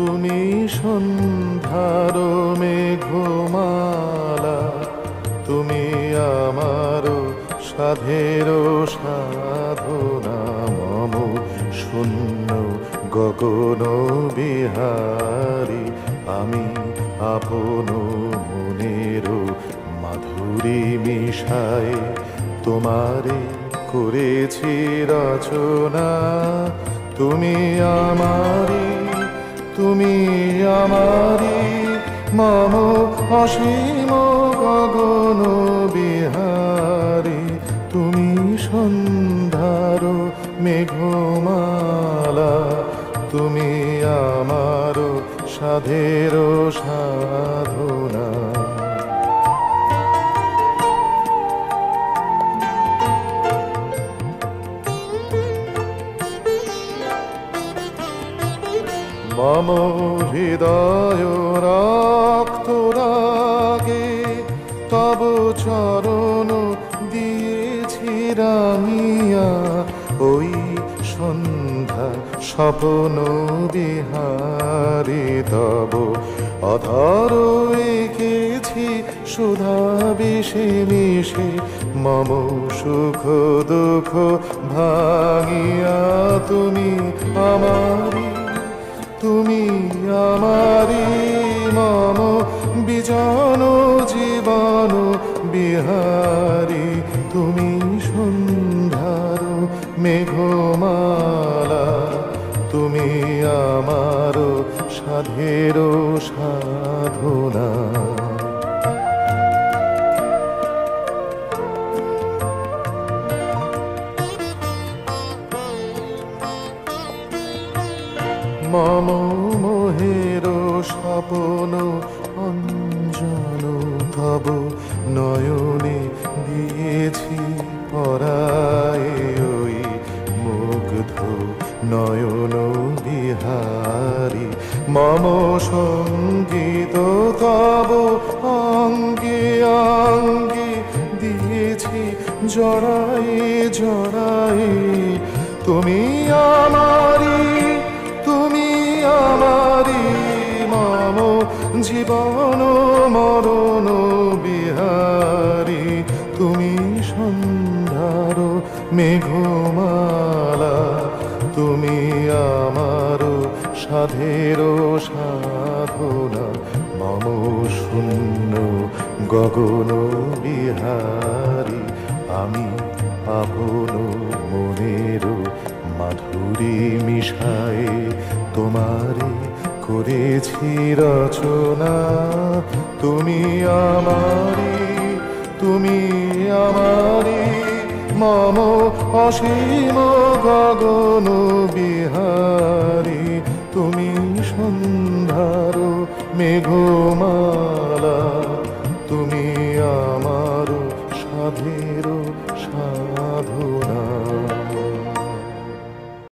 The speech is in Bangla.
তুমি সন্ধ্যার মেঘমালা, তুমি আমার সাধের সাধনা। মম শূন্য গগন বিহারী, আমি আপন মনের মাধুরী মিশায় তোমারে করেছি রচনা। তুমি আমারি, তুমি আমারি, মম অসীম গগন বিহারী। তুমি সন্ধ্যার মেঘমালা, তুমি আমার সাধের সাধনা। মম হৃদয় রক্ত রাগে তব চরণ দিয়েছি রাঙিয়া। ওই সন্ধ্যা স্বপ্ন বিহারী, তব অধর এঁকেছি সুধা বিষে মিশে। মম সুখ দুঃখ ভাঙিয়া তুমি আমারি, তুমি আমারি, মম বিজন জীবন বিহারী। তুমি সন্ধ্যার মেঘমালা, তুমি আমার সাধের সাধনা। মম মোহের স্বপ্ন অঞ্জন তব নয়নে দিয়েছি পরায়। ওই মুগ্ধ নয়ন বিহারী, মম সঙ্গীত তব অঙ্গে অঙ্গে দিয়েছি জড়াই জড়াই। তুমি আমারি, তুমি আমারি, মম জীবন মরণ বিহারী। তুমি সন্ধ্যার মেঘমালা, তুমি আমার সাধের সাধনা। মম শূন্য গগন বিহারী, আমি আপন মনের মাধুরী মিশায় তোমারে করেছি রচনা। তুমি আমারি, তুমি আমারি, মম অসীম গগন বিহারী। তুমি সন্ধ্যার মেঘমালা।